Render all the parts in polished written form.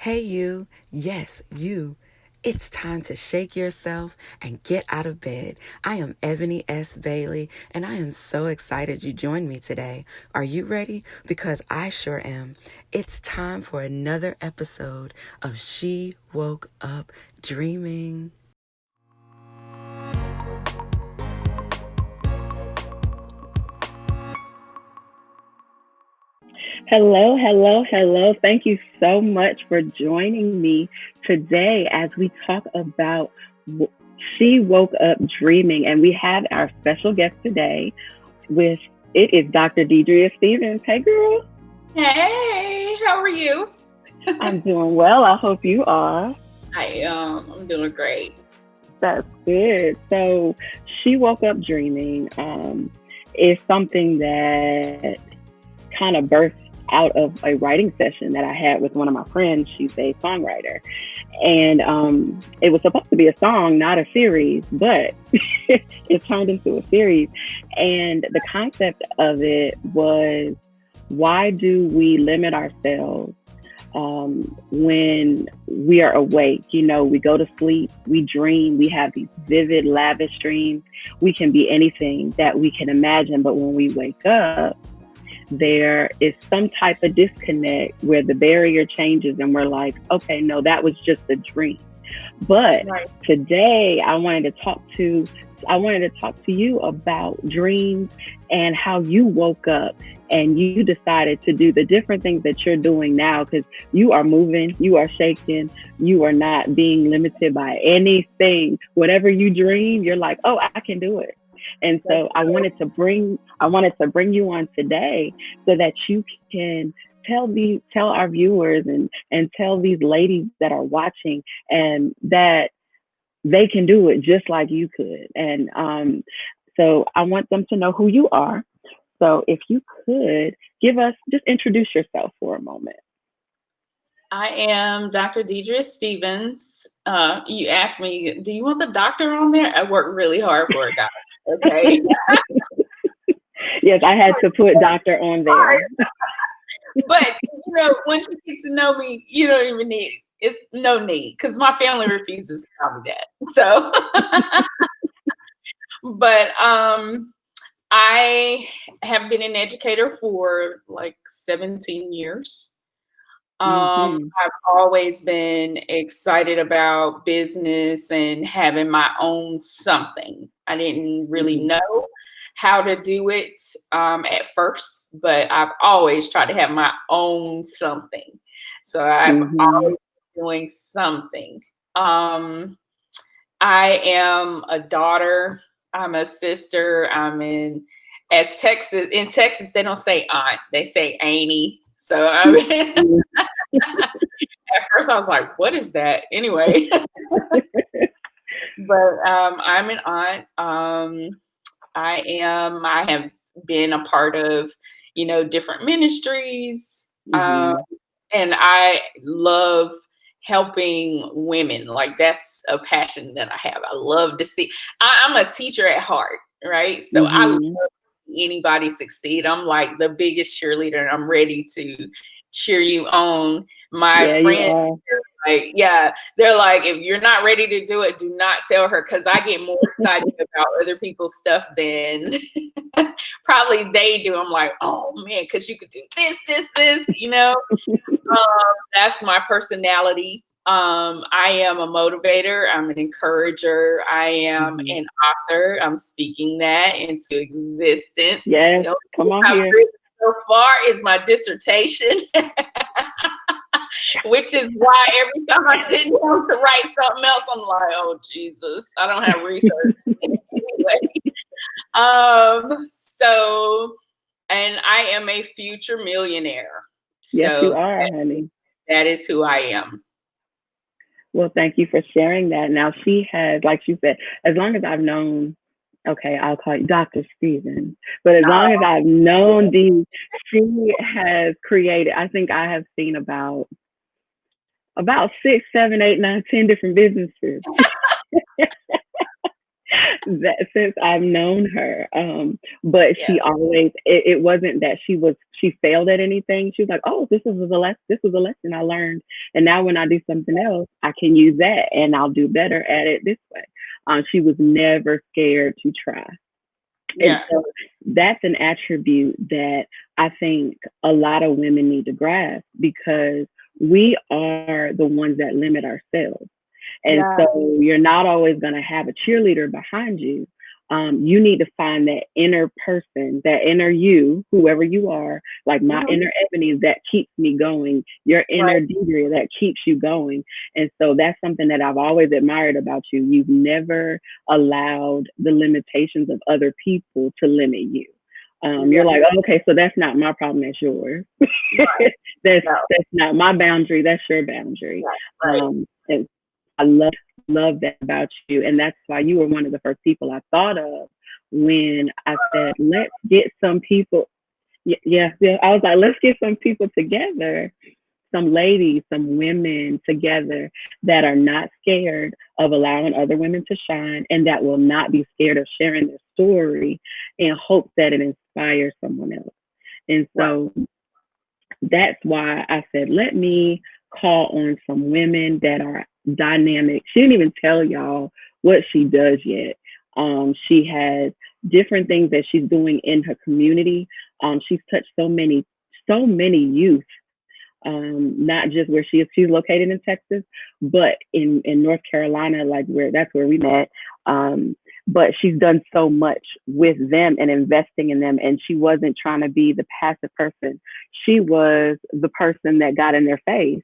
Hey, you. Yes, you. It's time to shake yourself and get out of bed. I am Ebony S. Bailey, and I am so excited you joined me today. Are you ready? Because I sure am. It's time for another episode of She Woke Up Dreaming. Hello, hello, hello. Thank you so much for joining me today as we talk about She Woke Up Dreaming. And we have our special guest today with it is Dr. Deidrea Stevens. Hey, girl. Hey, how are you? I'm doing well. I hope you are. I'm doing great. That's good. So, She Woke Up Dreaming is something that kind of birthed out of a writing session that I had with one of my friends. She's a songwriter. And it was supposed to be a song, not a series, but it turned into a series. And the concept of it was, why do we limit ourselves when we are awake? You know, we go to sleep, we dream, we have these vivid, lavish dreams. We can be anything that we can imagine. But when we wake up, there is some type of disconnect where the barrier changes and we're like, okay, no, that was just a dream. But today I wanted to talk to you about dreams and how you woke up and you decided to do the different things that you're doing now, because you are moving, you are shaking, you are not being limited by anything. Whatever you dream, you're like, oh, I can do it. And so I wanted to bring you on today so that you can tell our viewers and tell these ladies that are watching and that they can do it just like you could. And so I want them to know who you are. So if you could just introduce yourself for a moment. I am Dr. Deidrea Stevens. You asked me, do you want the doctor on there? I worked really hard for it, guys. Okay. Yes, I had to put doctor on there. But, once you get to know me, you don't even need, it's no need, because my family refuses to call me that. So, but I have been an educator for like 17 years. I've always been excited about business and having my own something. I didn't really know how to do it at first, but I've always tried to have my own something. So I'm always doing something. I am a daughter. I'm a sister. In Texas, they don't say aunt, they say auntie. So at first I was like, what is that? Anyway. But I'm an aunt. I have been a part of, different ministries. And I love helping women. Like, that's a passion that I have. I love to see. I'm a teacher at heart, right? So I love anybody succeed. I'm like the biggest cheerleader, and I'm ready to cheer you on. My friends, they're like, if you're not ready to do it, do not tell her, because I get more excited about other people's stuff than probably they do. I'm like, oh man, because you could do this, that's my personality. I am a motivator. I'm an encourager. I am an author. I'm speaking that into existence. Yes, come on here. So far is my dissertation, which is why every time I sit down to write something else, I'm like, oh Jesus, I don't have research. Anyway, and I am a future millionaire. Yes, you are, honey. That is who I am. Well, thank you for sharing that. Now, she has, like you said, as long as I've known, okay, I'll call you Dr. Stevens, but as long as I've known she has created, I think I have seen about 6, 7, 8, 9, 10 different businesses that since I've known her. But Yeah. she always, it wasn't that she failed at anything. She was like, oh, this was a lesson I learned. And now when I do something else, I can use that and I'll do better at it this way. She was never scared to try. And Yeah. so that's an attribute that I think a lot of women need to grasp, because we are the ones that limit ourselves. And Yeah. so you're not always going to have a cheerleader behind you. You need to find that inner person, that inner you, whoever you are. Like my Mhm. inner Ebony, that keeps me going. Your inner Right. Deidrea, that keeps you going. And so that's something that I've always admired about you. You've never allowed the limitations of other people to limit you. Yeah. You're like, oh, okay, so that's not my problem, that's yours. Right. that's No. that's not my boundary, that's your boundary. Right. Right. And I love that about you, and that's why you were one of the first people I thought of when I said, let's get some people. Yeah. I was like, let's get some people together, some ladies, some women together that are not scared of allowing other women to shine, and that will not be scared of sharing their story in hopes that it inspires someone else. And Right. so that's why I said, let me call on some women that are dynamic. She didn't even tell y'all what she does yet. She has different things that she's doing in her community. She's touched so many youth, not just where she's located in Texas, but in North Carolina, like that's where we met. But she's done so much with them and investing in them. And she wasn't trying to be the passive person. She was the person that got in their face.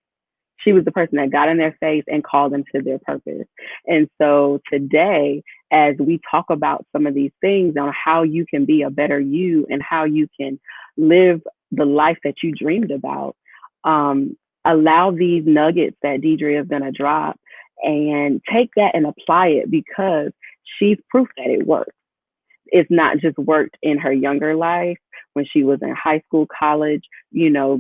She was the person that got in their face and called them to their purpose. And so today, as we talk about some of these things on how you can be a better you and how you can live the life that you dreamed about, allow these nuggets that Deidre is going to drop and take that and apply it, because she's proof that it works. It's not just worked in her younger life when she was in high school, college,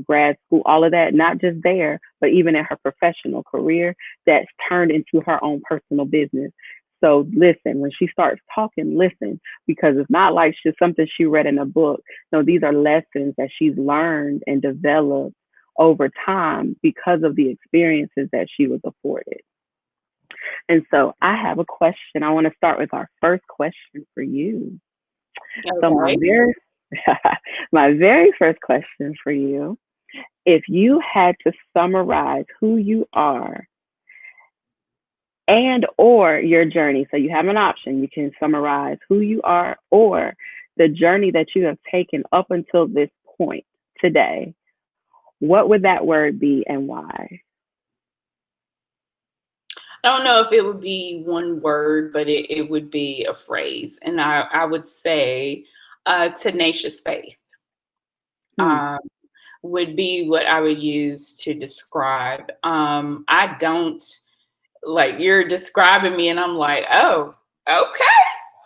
grad school, all of that, not just there, but even in her professional career, that's turned into her own personal business. So listen, when she starts talking, listen, because it's not like she's something she read in a book. No, these are lessons that she's learned and developed over time because of the experiences that she was afforded. And so I have a question. I want to start with our first question for you. So Okay. my very first question for you, if you had to summarize who you are and or your journey, so you have an option, you can summarize who you are or the journey that you have taken up until this point today, what would that word be and why? I don't know if it would be one word, but it would be a phrase. And I would say tenacious faith Hmm. um, would be what I would use to describe. I don't like you're describing me, and I'm like, oh, okay,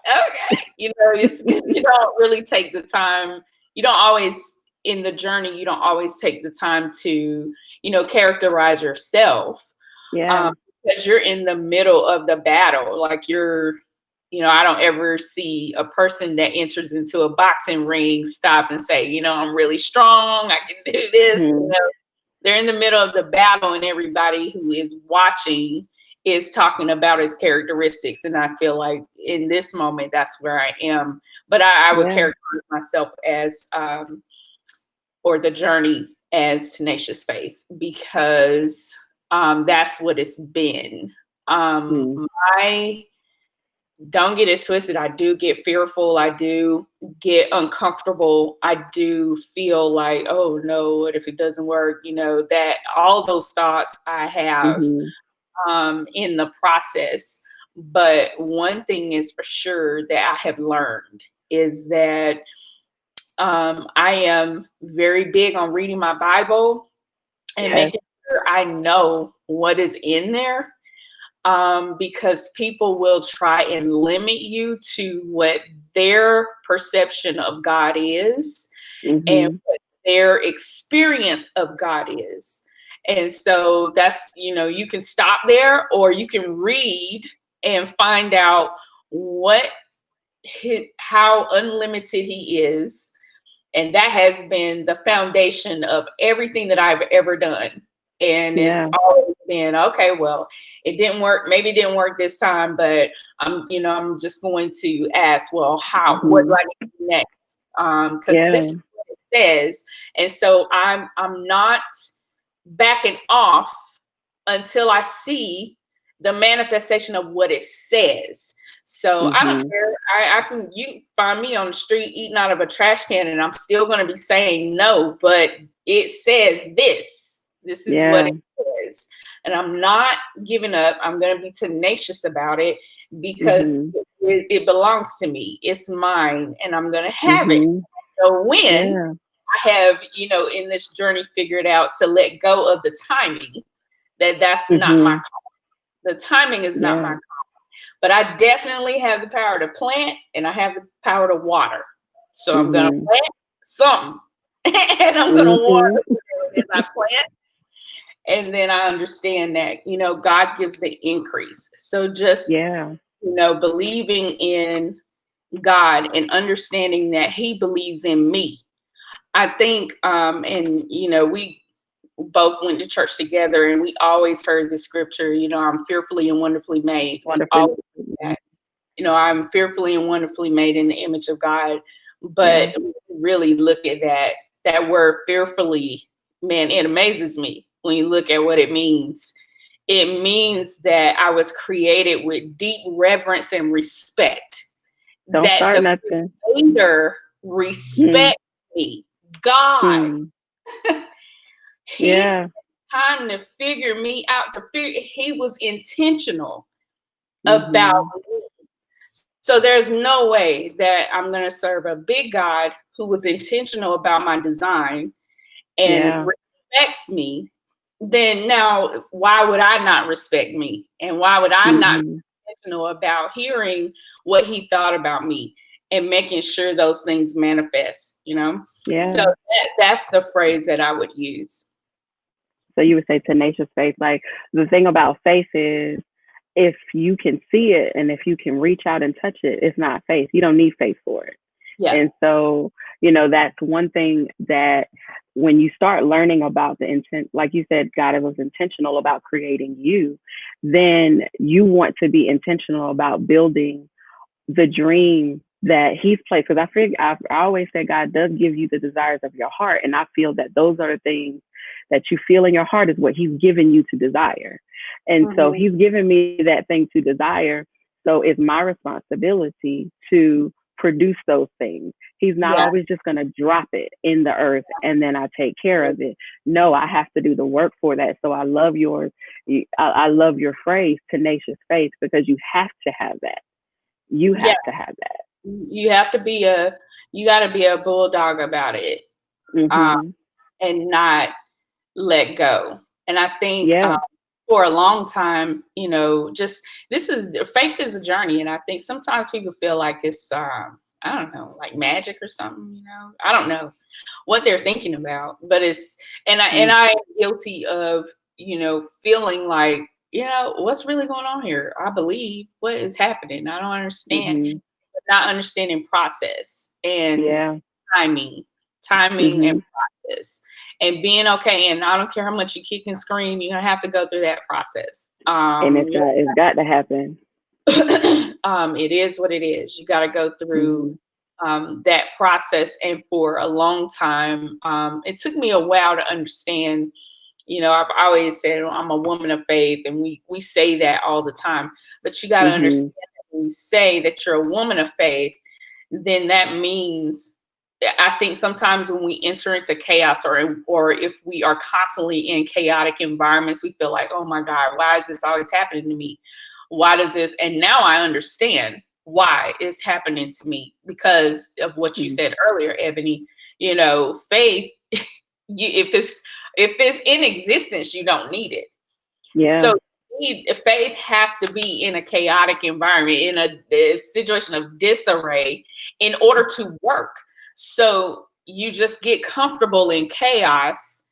okay. It's 'cause you don't really take the time. You don't always in the journey. You don't always take the time to characterize yourself Yeah. um, because you're in the middle of the battle. Like I don't ever see a person that enters into a boxing ring stop and say, I'm really strong. I can do this. Hmm. They're in the middle of the battle, and everybody who is watching is talking about his characteristics. And I feel like in this moment, that's where I am. But I would Yeah. characterize myself as, or the journey as tenacious faith, because that's what it's been. Hmm. I don't get it twisted. I do get fearful. I do get uncomfortable. I do feel like, oh no, what if it doesn't work? That all those thoughts I have Hmm. in the process. But one thing is for sure that I have learned is that I am very big on reading my Bible and Yes. making sure I know what is in there, because people will try and limit you to what their perception of God is and Hmm. what their experience of God is. And so that's, you can stop there, or you can read and find out what how unlimited he is. And that has been the foundation of everything that I've ever done. And it's Yeah. always been, okay, well, it didn't work. Maybe it didn't work this time, but I'm just going to ask, well, what do Mhm. I need to do next? Because this Yeah. is what it says. And so I'm not backing off until I see the manifestation of what it says. So I don't Mhm. care. You can find me on the street eating out of a trash can, and I'm still going to be saying no. But it says this. This is what Yeah. it says, and I'm not giving up. I'm going to be tenacious about it because Mhm. it belongs to me. It's mine, and I'm going to have it. Mhm. So when Yeah. I have, in this journey figured out to let go of the timing, that's not my Mhm. call. The timing is not my Yeah. call. But I definitely have the power to plant and I have the power to water. So I'm gonna Mhm. plant something and I'm gonna Mhm. water it as I plant. And then I understand that, God gives the increase. So just, Yeah. believing in God and understanding that He believes in me. I think, and we both went to church together, and we always heard the scripture. I'm fearfully and wonderfully made. We Wonderfully. always do that. I'm fearfully and wonderfully made in the image of God. Yeah. But really look at that word fearfully, man, it amazes me when you look at what it means. It means that I was created with deep reverence and respect. Don't That start the nothing. Creator Hmm. respect me. God, Hmm. He Yeah. time to figure me out. He was intentional about Mhm. me. So there's no way that I'm going to serve a big God who was intentional about my design and Yeah. respects me. Then now, why would I not respect me? And why would I not Mhm. be intentional about hearing what He thought about me and making sure those things manifest? So Yeah. that's the phrase that I would use. So you would say tenacious faith. Like the thing about faith is if you can see it and if you can reach out and touch it, it's not faith. You don't need faith for it. Yeah. And so, that's one thing that when you start learning about the intent, like you said, God was intentional about creating you, then you want to be intentional about building the dream that He's placed. Because I always say God does give you the desires of your heart, and I feel that those are the things that you feel in your heart is what He's given you to desire. And so Mhm. He's given me that thing to desire. So it's my responsibility to produce those things. He's not Yeah. always just going to drop it in the earth and then I take care of it. No, I have to do the work for that. So I love yours. I love your phrase, tenacious faith, because you have to have that. You Yeah. have to have that. You got to be a bulldog about it, um, Hmm. and not let go. And I think Yeah. for a long time, just faith is a journey, and I think sometimes people feel like it's I don't know, like magic or something. I don't know what they're thinking about, but I am guilty of feeling like what's really going on here. I believe what is happening. I don't understand, Hmm. not understanding process and Yeah. timing, timing and Hmm. process, and being okay. And I don't care how much you kick and scream, you're gonna have to go through that process. And it's got to happen. It is what it is. You got to go through Hmm. that process. And for a long time, it took me a while to understand. I've always said I'm a woman of faith, and we say that all the time. But you got to understand Hmm. that when you say that you're a woman of faith, then that means I think sometimes when we enter into chaos or if we are constantly in chaotic environments, we feel like, oh my God, why is this always happening to me? Why does this? And now I understand why it's happening to me because of what you Hmm. said earlier, Ebony. Faith, if it's in existence, you don't need it. Yeah. So faith has to be in a chaotic environment, in a situation of disarray in order to work. So you just get comfortable in chaos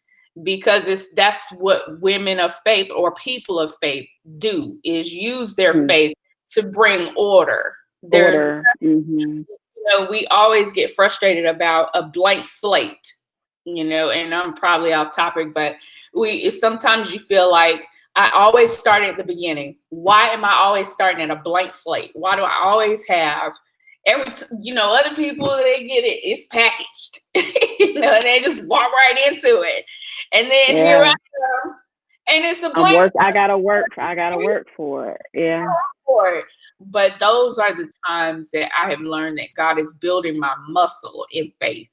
because that's what women of faith or people of faith do, is use their Hmm. faith to bring order. There's, Order. Mm-hmm. we always get frustrated about a blank slate, and I'm probably off topic, but sometimes you feel like I always start at the beginning. Why am I always starting at a blank slate? Why do I always have other people, they get it, it's packaged, and they just walk right into it. And then here I Yeah. am, and it's a blank I gotta work. I gotta slate work for it. Yeah. for it. But those are the times that I have learned that God is building my muscle in faith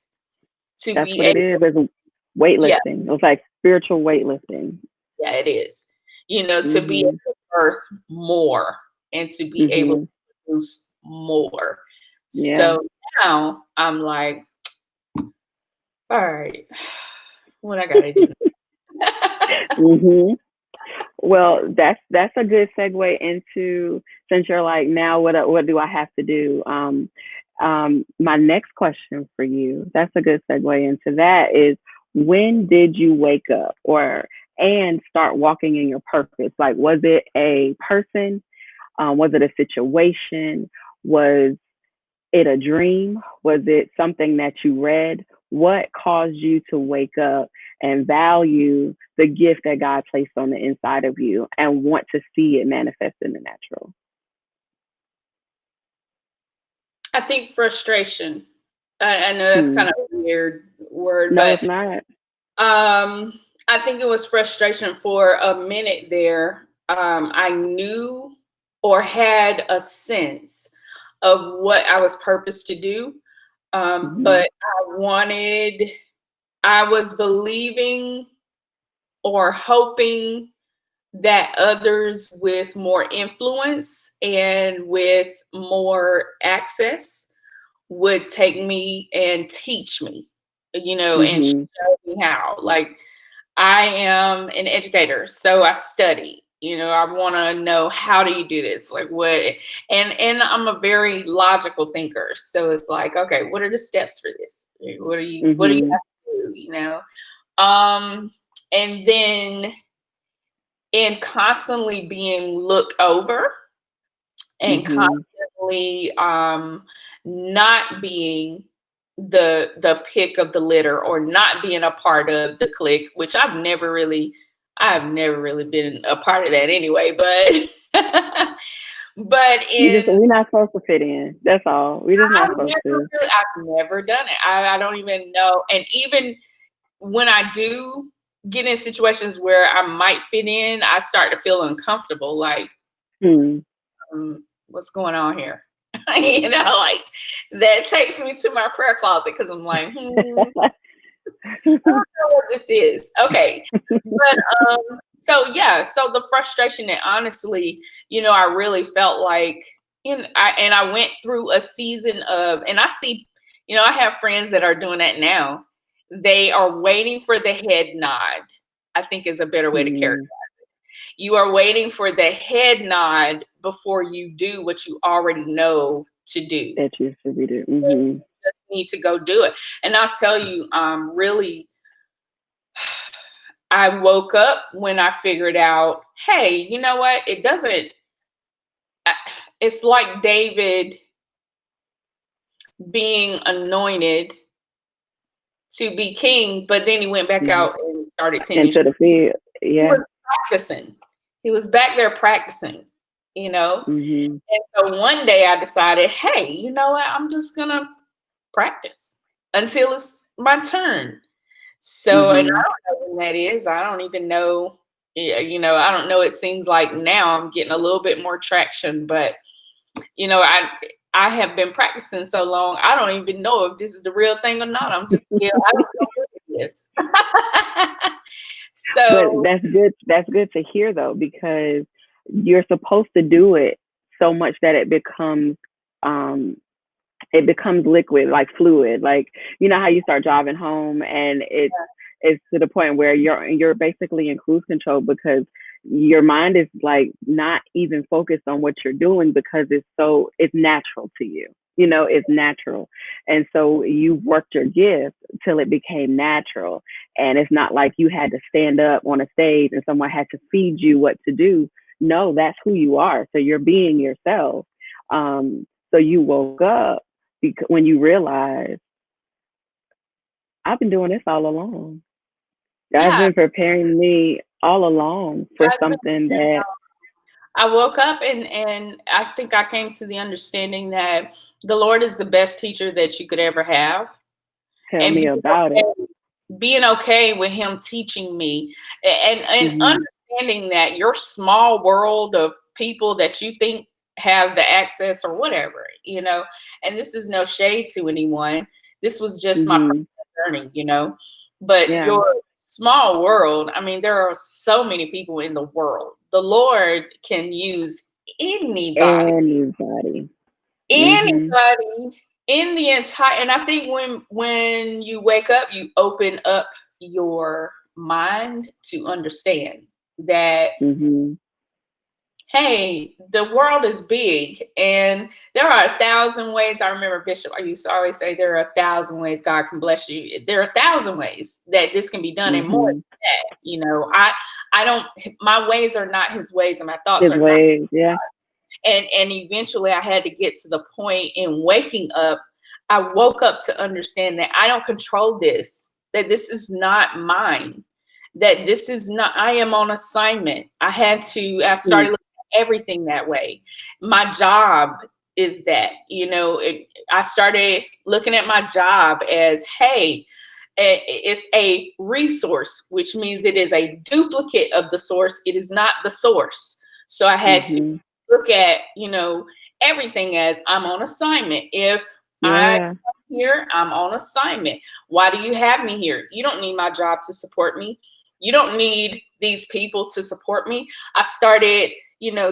to That's be what it able, is. It's yeah, weightlifting. It's like spiritual weightlifting. yeah, it is. To be able Mm-hmm. to birth more and to be able to Mm-hmm. produce more. Yeah. So now I'm like, all right, what I gotta do. Mm-hmm. Well, that's a good segue into, since you're like, now what do I have to do? My next question for you, that's a good segue into that, is when did you wake up and start walking in your purpose? Like, was it a person? Was it a situation? Was it a dream? Was it something that you read? What caused you to wake up and value the gift that God placed on the inside of you and want to see it manifest in the natural? I think frustration. I know that's Hmm. kind of a weird word, No, but it's not. um, I think it was frustration for a minute there. I knew or had a sense of what I was purposed to do, Hmm. but I was believing or hoping that others with more influence and with more access would take me and teach me, and Hmm. show me how. Like, I am an educator, so I study. I want to know, how do you do this? Like, what? And I'm a very logical thinker, so it's like, okay, what are the steps for this? What do you Hmm. have to do? Um, and then in constantly being looked over and Hmm. constantly not being the pick of the litter, or not being a part of the clique, which I've never really been a part of that anyway, but but in We're not supposed to fit in. That's all. We're just not supposed to. I've never done it. I don't even know. And even when I do get in situations where I might fit in, I start to feel uncomfortable. Like, Hmm. what's going on here? Like, that takes me to my prayer closet, because I'm like, I don't know what this is. Okay. But so yeah, so the frustration, that honestly, I really felt like, I went through a season of, and I see, I have friends that are doing that now. They are waiting for the head nod, I think, is a better way to characterize. Hmm. You are waiting for the head nod before you do what you already know to do. That you should be doing. Hmm. Just need to go do it. And I'll tell you, really, I woke up when I figured out, hey, you know what? It doesn't, I- it's like David being anointed to be king, but then he went back Hmm. out and started tending. Into the field. He Yeah. was practicing. He was back there practicing, you know? Hmm. And so one day I decided, hey, you know what? I'm just going to practice until it's my turn. So, and I Hmm. don't know when that is. I don't even know. Yeah, I don't know. It seems like now I'm getting a little bit more traction, but I have been practicing so long, I don't even know if this is the real thing or not. I'm just scared. I don't know what it is. But So that's good. That's good to hear though, because you're supposed to do it so much that um it becomes liquid, like fluid. Like, you know how you start driving home and it's to the point where you're basically in cruise control because your mind is like not even focused on what you're doing because it's natural to you. It's natural. And so you worked your gift till it became natural. And it's not like you had to stand up on a stage and someone had to feed you what to do. No, that's who you are. So you're being yourself. So you woke up because when you realize I've been doing this all along. God's Yeah. been preparing me all along for God's something been, that I woke up and I think I came to the understanding that the Lord is the best teacher that you could ever have. tell And me about it. being okay with him teaching me and Mhm. understanding that your small world of people that you think have the access or whatever, and this is no shade to anyone. This was just my Mhm. personal journey. But Yeah. your small world, I mean, there are so many people in the world. The Lord can use anybody, Anybody. Mhm. anybody in the entire, and I think when you wake up, you open up your mind to understand that, Mhm. hey, the world is big and there are 1,000 ways. I remember Bishop, I used to always say there are 1,000 ways God can bless you. There are 1,000 ways that this can be done, and more than Mhm. that. I don't, my ways are not his ways, and my thoughts His are not. ways. Yeah. And eventually I had to get to the point in waking up. I woke up to understand that I don't control this, that this is not mine, that this is not, I am on assignment. I Mm. started looking at everything that way. My job is that, I started looking at my job as, hey, it's a resource, which means it is a duplicate of the source. It is not the source. So I had to Mhm. look at, everything as I'm on assignment. If I Yeah. here, I'm on assignment. Why do you have me here? You don't need my job to support me. You don't need these people to support me. I started,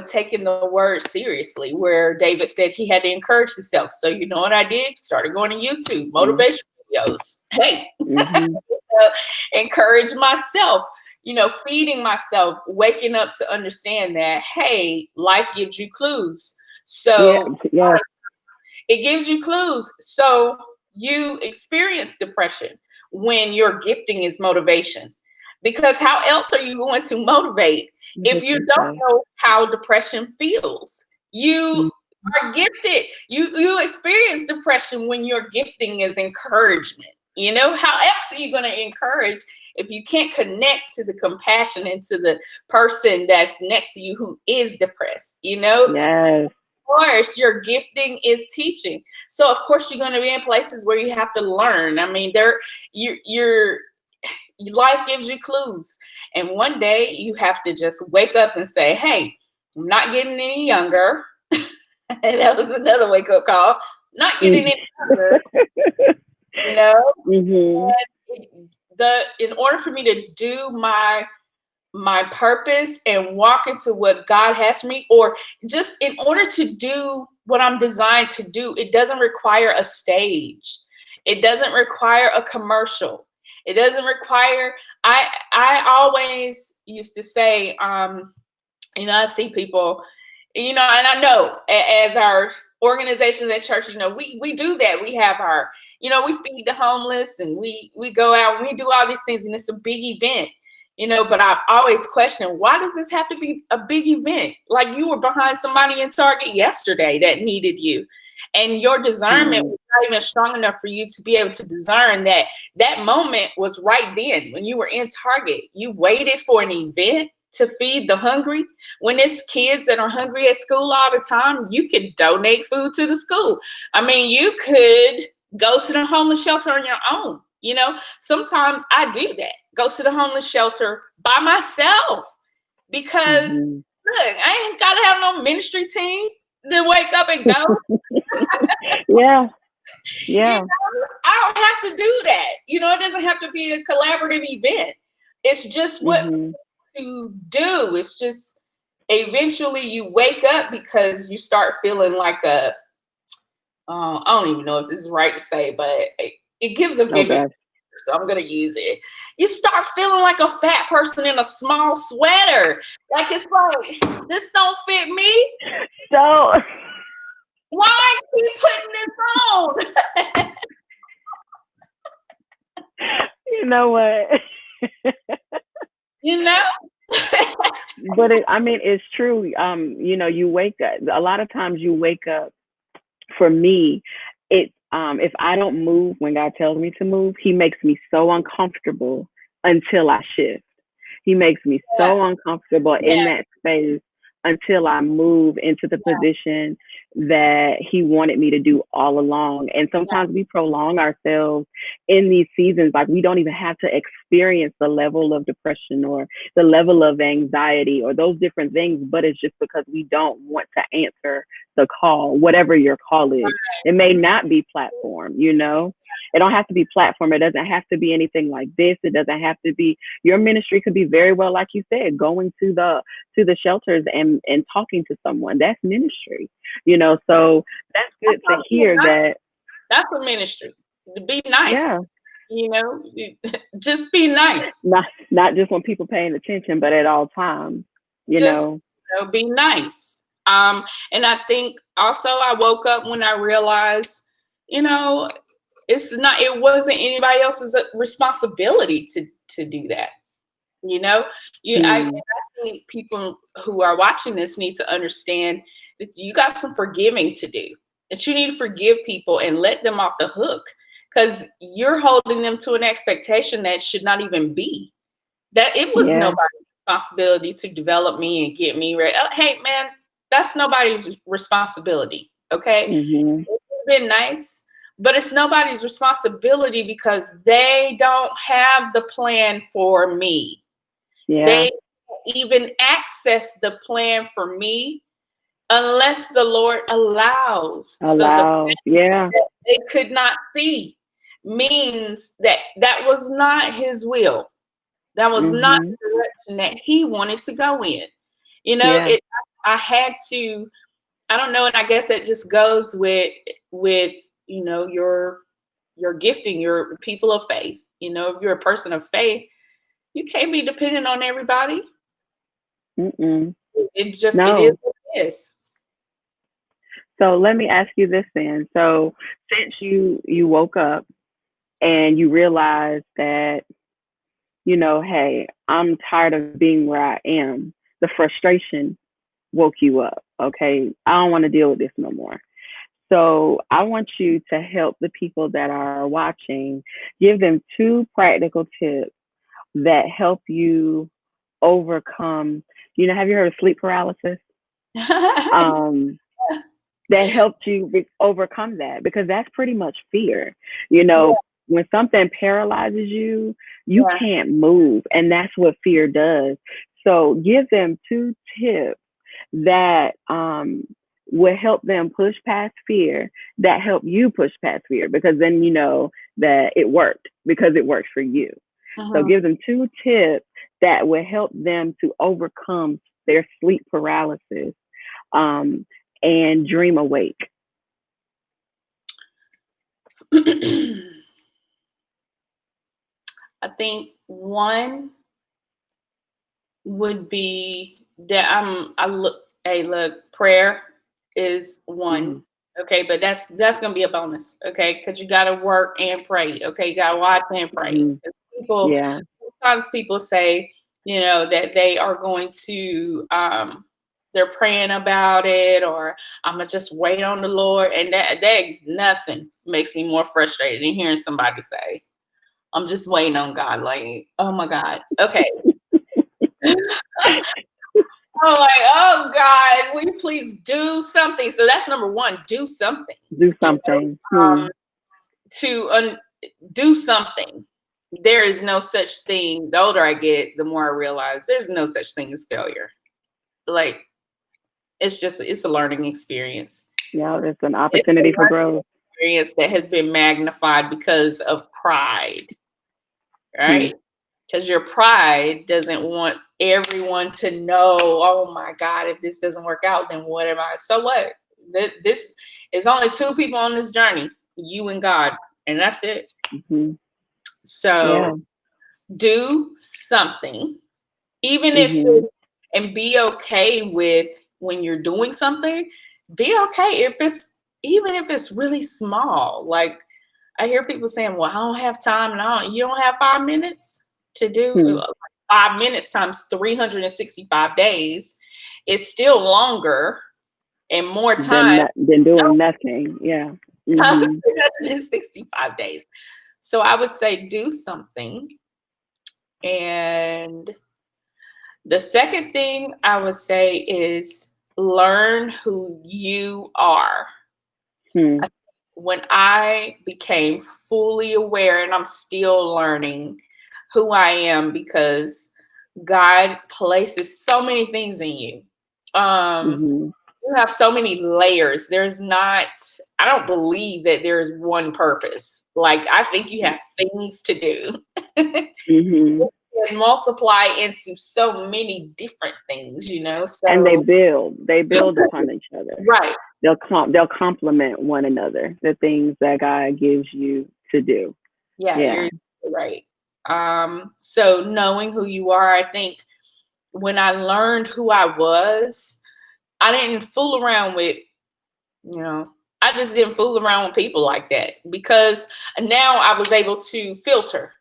taking the word seriously, where David said he had to encourage himself. So you know what I did? Started going to YouTube, Mm. motivation videos. Hey, Mhm. encourage myself, feeding myself, waking up to understand that, hey, life gives you clues. Yeah. So Yes. it gives you clues. So you experience depression when your gifting is motivation. Because how else are you going to motivate if What you you don't say. know how depression feels? You Mm. are gifted. You experience depression when your gifting is encouragement. How else are you going to encourage if you can't connect to the compassion and to the person that's next to you who is depressed? Yes. Course, your gifting is teaching. So of course you're going to be in places where you have to learn. I mean, your life gives you clues, and one day you have to just wake up and say, "Hey, I'm not getting any younger." And that was another wake up call. Not getting Mm. any younger, you know. Mhm. In order for me to do my purpose and walk into what God has for me, or just in order to do what I'm designed to do, it doesn't require a stage. It doesn't require a commercial. It doesn't require, I always used to say, I see people, and I know as our organizations at church, we do that. We have our, we feed the homeless, and we go out and we do all these things, and it's a big event. But I've always questioned, why does this have to be a big event? Like, you were behind somebody in Target yesterday that needed you, and your discernment Mm. was not even strong enough for you to be able to discern that that moment was right then when you were in Target. You waited for an event to feed the hungry. When it's kids that are hungry at school all the time, you could donate food to the school. I mean, you could go to the homeless shelter on your own. Sometimes I do that. Go to the homeless shelter by myself because, Mhm. look, I ain't got to have no ministry team to wake up and go. Yeah. You Yeah. know, I don't have to do that. It doesn't have to be a collaborative event. It's just what Mhm. to do. It's just eventually you wake up because you start feeling like I don't even know if this is right to say, but it gives a Oh vivid gosh. picture, so I'm going to use it. You start feeling like a fat person in a small sweater. Like, it's like, this don't fit me. So Why keep putting this on? you know what? you know? But I mean, it's true. You wake up. A lot of times, you wake up for me, it's if I don't move when God tells me to move, He makes me so uncomfortable until I shift. He makes me Yeah, so uncomfortable in yeah, that space until I move into the position that He wanted me to do all along. And sometimes we prolong ourselves in these seasons, like we don't even have to experience the level of depression or the level of anxiety or those different things, but it's just because we don't want to answer the call, whatever your call is. It may not be platform, you know. It don't have to be platform. It doesn't have to be anything like this. It doesn't have to be, your ministry could be very well, like you said, going to the shelters and talking to someone. That's ministry, you know. So that's good to hear that. that's a ministry. To be Yeah, nice, you know, just be nice. not just when people paying attention, but at all times, you Just, know. be nice. And I think also I woke up when I realized, you know, it wasn't anybody else's responsibility to do that. You know, Mm, I think people who are watching this need to understand that you got some forgiving to do. That you need to forgive people and let them off the hook because you're holding them to an expectation that should not even be. That it was yeah. nobody's responsibility to develop me and get me ready. Hey, man, that's nobody's responsibility. Okay, Hmm. it's been nice, but it's nobody's responsibility because they don't have the plan for me. Yeah. They can't even access the plan for me unless the Lord allows. So the Allow. Yeah. that they could not see means that that was not his will. That was not Hmm. the direction that he wanted to go in. You know, Yeah. it I had to, I don't know, and I guess it just goes with you know your gifting, your people of faith. You know, if you're a person of faith, you can't be dependent on everybody. Mm-mm. It is No. what it is. So let me ask you this then. So since you woke up and you realized that, you know, hey, I'm tired of being where I am, the frustration woke you up. Okay, I don't want to deal with this no more. So I want you to help the people that are watching, give them two practical tips that help you overcome. You know, have you heard of sleep paralysis? Um, that helped you overcome that, because that's pretty much fear. You Yeah, know, when something paralyzes you, you yeah. can't move, and that's what fear does. So give them two tips that will help them push past fear, that help you push past fear, because then you know that it worked because it worked for you. So Mhm. give them two tips that will help them to overcome their sleep paralysis, um, and dream awake. I think one would be that I look, hey, look, prayer is Mhm. one. Okay, but that's gonna be a bonus, okay? Because you gotta work and pray. Okay, you gotta watch and pray. Mhm. 'Cause people Yeah. sometimes people say, you know, that they are going to they're praying about it, or I'm gonna just wait on the Lord, and that nothing makes me more frustrated than hearing somebody say, I'm just waiting on God. Like, oh my God. Okay. I'm like, oh God, will you please do something? So that's number one, do something. Do You something. know, to do something. There is no such thing. The older I get, the more I realize there's no such thing as failure. Like, it's a learning experience. Yeah, it's an It's a opportunity for learning growth. experience that has been magnified because of pride, Hmm. right? Because your pride doesn't want everyone to know, oh my God, if this doesn't work out, then what am I? So what? This is only two people on this journey, you and God, and that's it. Hmm. So Yeah. do something, even if Hmm. it, and be okay with when you're doing something, be okay if it's, even if it's really small. Like I hear people saying, well, I don't have time, and you don't have 5 minutes to do Hmm. 5 minutes times 365 days is still longer and more time than doing nothing. Yeah. Mm-hmm. 365 days. So I would say do something. And the second thing I would say is learn who you are. Hmm. When I became fully aware, and I'm still learning who I am because God places so many things in you. Mm-hmm. You have so many layers. There's not, I don't believe that there's one purpose. Like, I think you have things to do. Mm-hmm. And multiply into so many different things, you know? And So, they build upon each other. right. They'll complement one another. The things that God gives you to do. Yeah, Yeah. you're right. So knowing who you are, I think when I learned who I was, I didn't fool around with, you know, I just didn't fool around with people like that because now I was able to filter.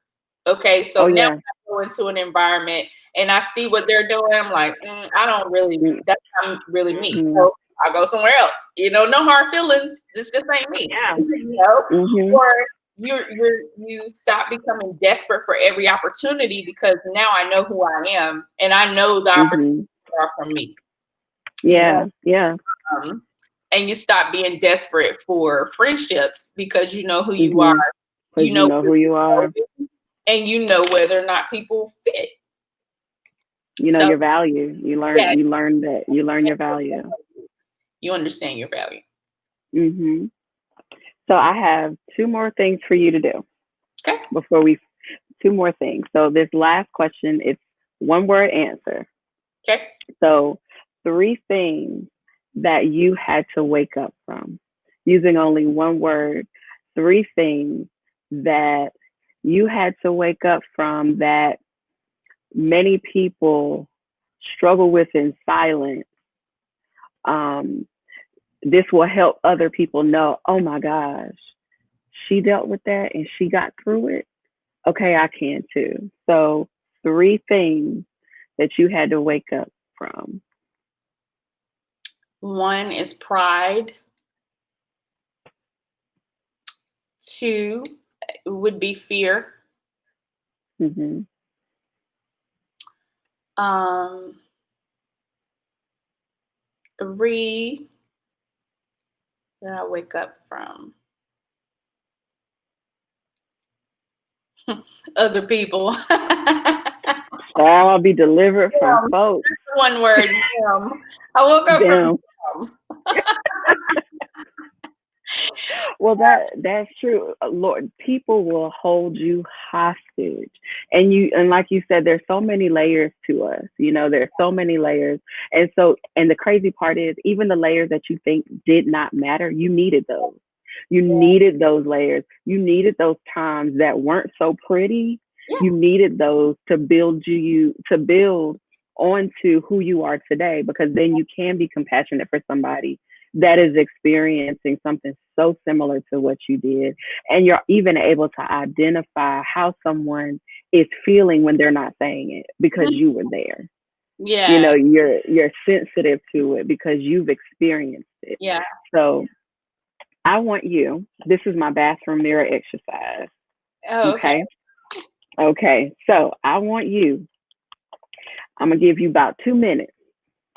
Okay, so Oh now yeah. I go into an environment and I see what they're doing. I'm like, I don't really, that's not really me. Mm-hmm. So I'll go somewhere else. You know, no hard feelings. This just ain't me. Yeah. You know, Mm-hmm. or you stop becoming desperate for every opportunity because now I know who I am and I know the opportunities Mm-hmm. are from me. You know, Yeah. Yeah. um, and you stop being desperate for friendships because you know who you are. Mm-hmm. You Because you know know where who you you're are. going, and you know whether or not people fit. You know So your value. You learn. yeah, You learn that. You learn your value. you understand your value. Mm-hmm. So I have two more things for you to do Okay. before we. Two more things. So this last question, it's one word answer. Okay. So three things that you had to wake up from, using only one word. Three things that you had to wake up from that many people struggle with in silence. Um, this will help other people know, oh my gosh, she dealt with that and she got through it. Okay, I can too. So, three things that you had to wake up from. One is pride. Two would be fear. Mm-hmm. Um, Three that I wake up from other people. Shall be delivered from folks. One word. I woke up from Damn. them. Well, that's true. Lord, people will hold you hostage, and like you said, there's so many layers to us. You know, there's so many layers, and the crazy part is, even the layers that you think did not matter, you needed those. You needed those layers. You needed those times that weren't so pretty. Yeah. You needed those to build onto who you are today, because then you can be compassionate for somebody that is experiencing something so similar to what you did. And you're even able to identify how someone is feeling when they're not saying it because you were there. You know, Yeah. you're sensitive to it because you've experienced it. Yeah. So I want you, this is my bathroom mirror exercise. Oh, okay. Okay. Okay. So I want you, I'm going to give you about 2 minutes.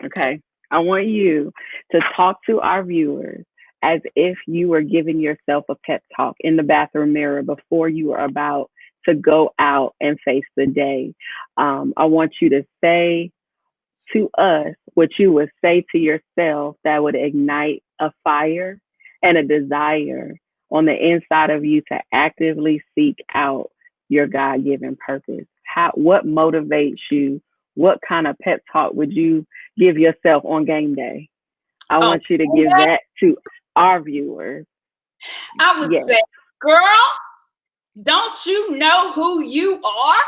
Okay. I want you to talk to our viewers as if you were giving yourself a pep talk in the bathroom mirror before you are about to go out and face the day. I want you to say to us what you would say to yourself that would ignite a fire and a desire on the inside of you to actively seek out your God-given purpose. What motivates you? What kind of pep talk would you give yourself on game day? I Oh, want you to give that to our viewers. I would Yes, say, girl, don't you know who you are?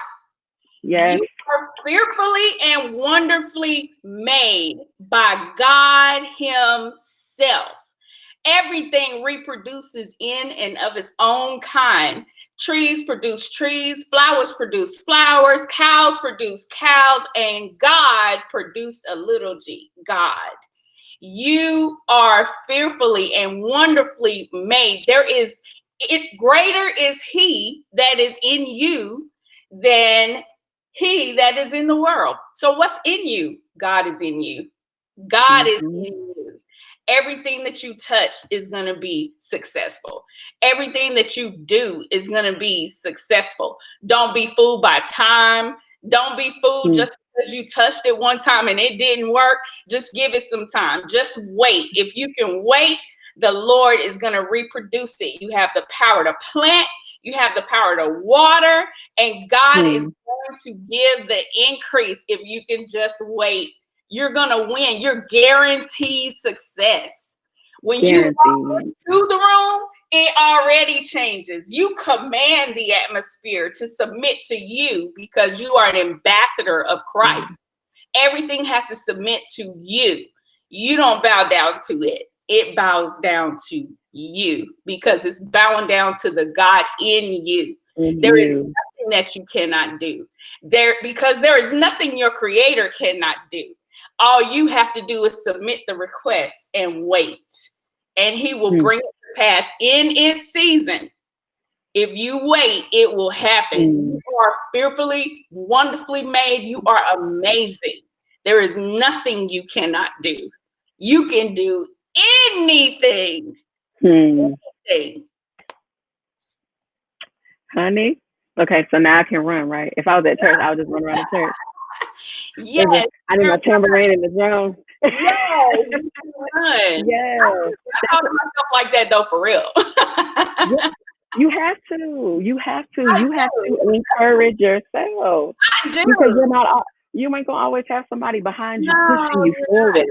yes. You are fearfully and wonderfully made by God Himself. Everything reproduces in and of its own kind. Trees produce trees, flowers produce flowers, cows produce cows, and God produced a little g, God. You are fearfully and wonderfully made. Greater is he that is in you than he that is in the world. So what's in you? God is in you. God is in you. Everything that you touch is going to be successful. Everything that you do is going to be successful. Don't be fooled by time. Don't be fooled just because you touched it one time and it didn't work. Just give it some time. Just wait. If you can wait, the Lord is going to reproduce it. You have the power to plant. You have the power to water. And God is going to give the increase if you can just wait. You're going to win. You're guaranteed success. When you walk into the room, it already changes. You command the atmosphere to submit to you because you are an ambassador of Christ. Everything has to submit to you. You don't bow down to it. It bows down to you because it's bowing down to the God in you. There is nothing that you cannot do because there is nothing your creator cannot do. All you have to do is submit the request and wait, and he will bring it to pass in its season. If you wait, it will happen. You are fearfully, wonderfully made. You are amazing. There is nothing you cannot do. You can do anything. Anything. Honey. Okay, so now I can run, right? If I was at church, I would just run around the church. Yes. I need my tambourine in the drum. Yes. Yes. I thought of myself like that though, for real. You have to. You have to encourage yourself. I do. Because you ain't gonna always have somebody behind you pushing you forward.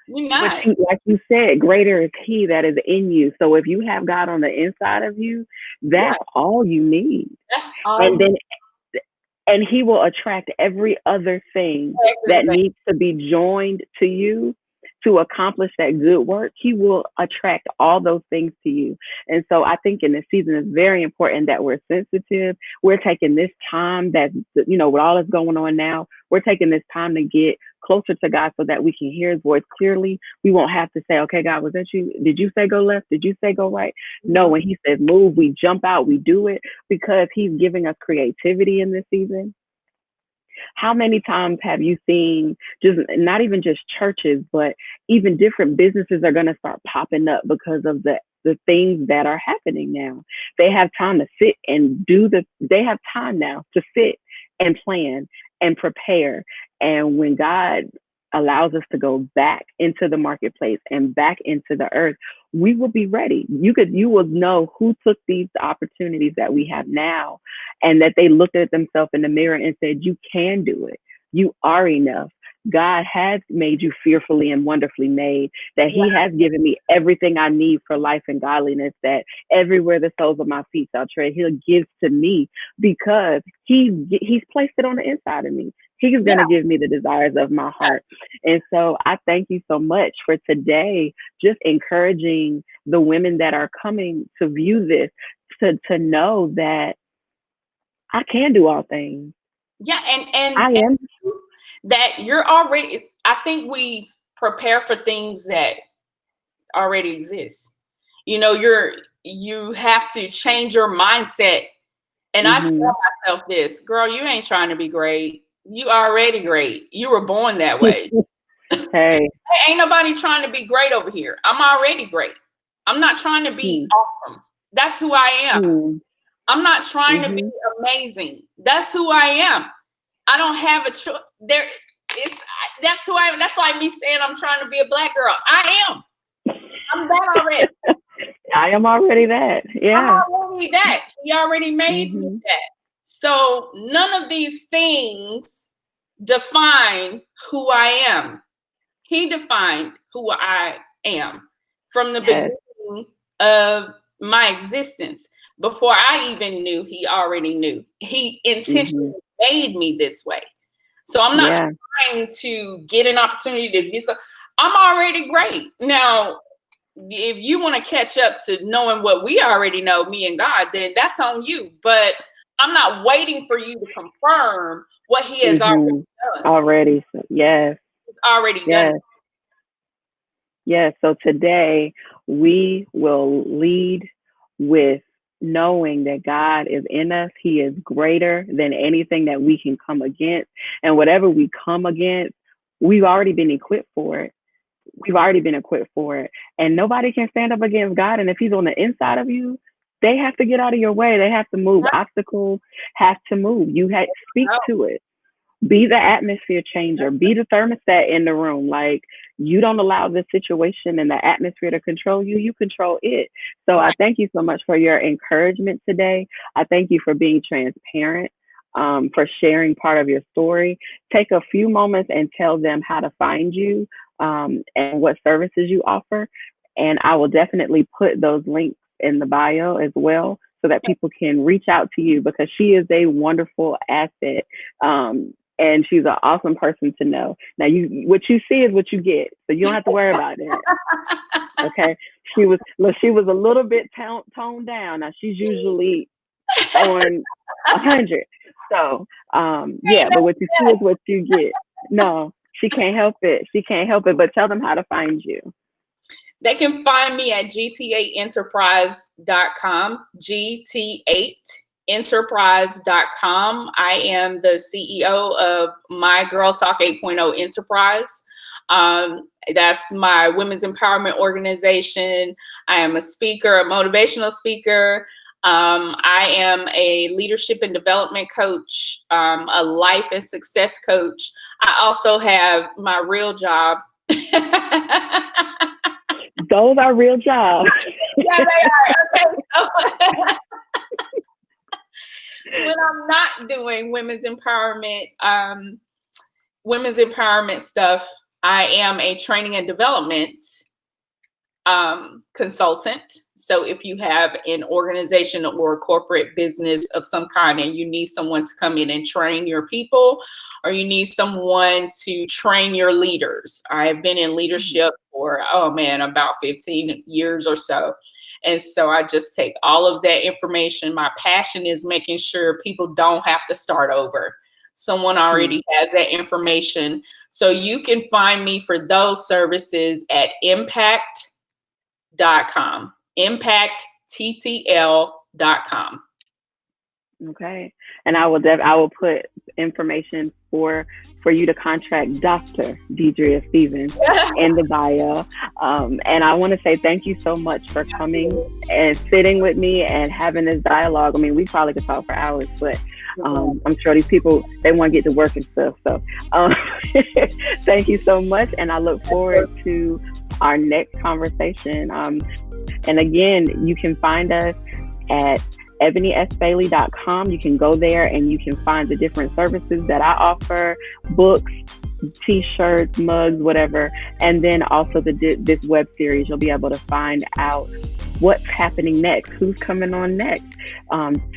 You're not. But like you said, greater is he that is in you. So if you have God on the inside of you, that's all you need. That's all. And he will attract every other thing that needs to be joined to you to accomplish that good work. He will attract all those things to you. And so I think in this season, it's very important that we're sensitive. We're taking this time that, with all that's going on now, we're taking this time to get closer to God so that we can hear his voice clearly. We won't have to say, okay, God, was that you? Did you say go left? Did you say go right? No, when he says move, we jump out, we do it because he's giving us creativity in this season. How many times have you seen just not even just churches, but even different businesses are going to start popping up because of the things that are happening now? They have time to sit and they have time now to sit and plan and prepare. And when God allows us to go back into the marketplace and back into the earth, we will be ready. You will know who took these opportunities that we have now and that they looked at themselves in the mirror and said, you can do it. You are enough. God has made you fearfully and wonderfully made, that he has given me everything I need for life and godliness, that everywhere the soles of my feet shall tread, he'll give to me because he's placed it on the inside of me. He's going to give me the desires of my heart. And so I thank you so much for today, just encouraging the women that are coming to view this, to know that I can do all things. Yeah. And I am. That you're already, I think we prepare for things that already exist. You have to change your mindset. And I tell myself this, girl, you ain't trying to be great. You already great. You were born that way. Hey. Ain't nobody trying to be great over here. I'm already great. I'm not trying to be awesome. That's who I am. I'm not trying to be amazing. That's who I am. I don't have a choice. That's who I am. That's like me saying I'm trying to be a black girl. I am. I'm that already. I am already that. Yeah. I'm already that. He already made me that. So none of these things define who I am. He defined who I am from the beginning of my existence. Before I even knew, he already knew. He intentionally made me this way. So I'm not trying to get an opportunity to be I'm already great. Now, if you want to catch up to knowing what we already know, me and God, then that's on you. But I'm not waiting for you to confirm what he has already done. Already. Yes. It's already done. Yeah, so today we will lead with knowing that God is in us. He is greater than anything that we can come against. And whatever we come against, we've already been equipped for it. We've already been equipped for it. And nobody can stand up against God. And if He's on the inside of you, they have to get out of your way. They have to move. Obstacles have to move. You have speak to it. Be the atmosphere changer. Be the thermostat in the room. Like, you don't allow the situation and the atmosphere to control you. You control it. So I thank you so much for your encouragement today. I thank you for being transparent, for sharing part of your story. Take a few moments and tell them how to find you, and what services you offer. And I will definitely put those links in the bio as well, so that people can reach out to you, because she is a wonderful asset. And she's an awesome person to know. Now, what you see is what you get, so you don't have to worry about it. Okay, she was a little bit toned down. Now she's usually on 100. So yeah, but what you see is what you get. No, she can't help it. She can't help it. But tell them how to find you. They can find me at gta8enterprise.com. GT8enterprise.com. I am the CEO of My Girl Talk 8.0 Enterprise. That's my women's empowerment organization. I am a speaker, a motivational speaker. I am a leadership and development coach, a life and success coach. I also have my real job. Those are real jobs. Yeah, they are. Okay, so when I'm not doing women's empowerment stuff, I am a training and development consultant. So if you have an organization or a corporate business of some kind and you need someone to come in and train your people, or you need someone to train your leaders. I've been in leadership for, about 15 years or so. And so I just take all of that information. My passion is making sure people don't have to start over. Someone already has that information. So you can find me for those services at impact.com, impactttl.com. Okay. And I will put information for you to contract Dr. Deidrea Stevens in the bio. And I want to say thank you so much for coming and sitting with me and having this dialogue. I mean, we probably could talk for hours, but I'm sure these people, they want to get to work and stuff. So thank you so much. And I look forward to our next conversation. And again, you can find us at ebonysbailey.com. You can go there and you can find the different services that I offer, books, t-shirts, mugs, whatever. And then also this web series, you'll be able to find out what's happening next, who's coming on next.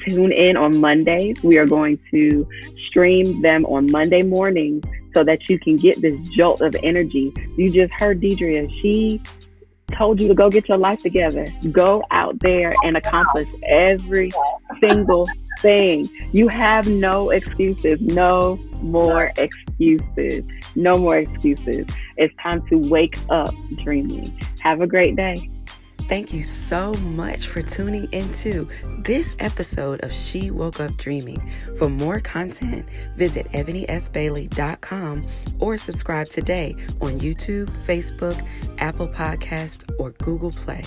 Tune in on Mondays. We are going to stream them on Monday mornings so that you can get this jolt of energy. You just heard Deidrea. She told you to go get your life together. Go out there and accomplish every single thing. You have no excuses. No more excuses. No more excuses. It's time to wake up dreaming. Have a great day. Thank you so much for tuning into this episode of She Woke Up Dreaming. For more content, visit ebonysbailey.com or subscribe today on YouTube, Facebook, Apple Podcast, or Google Play.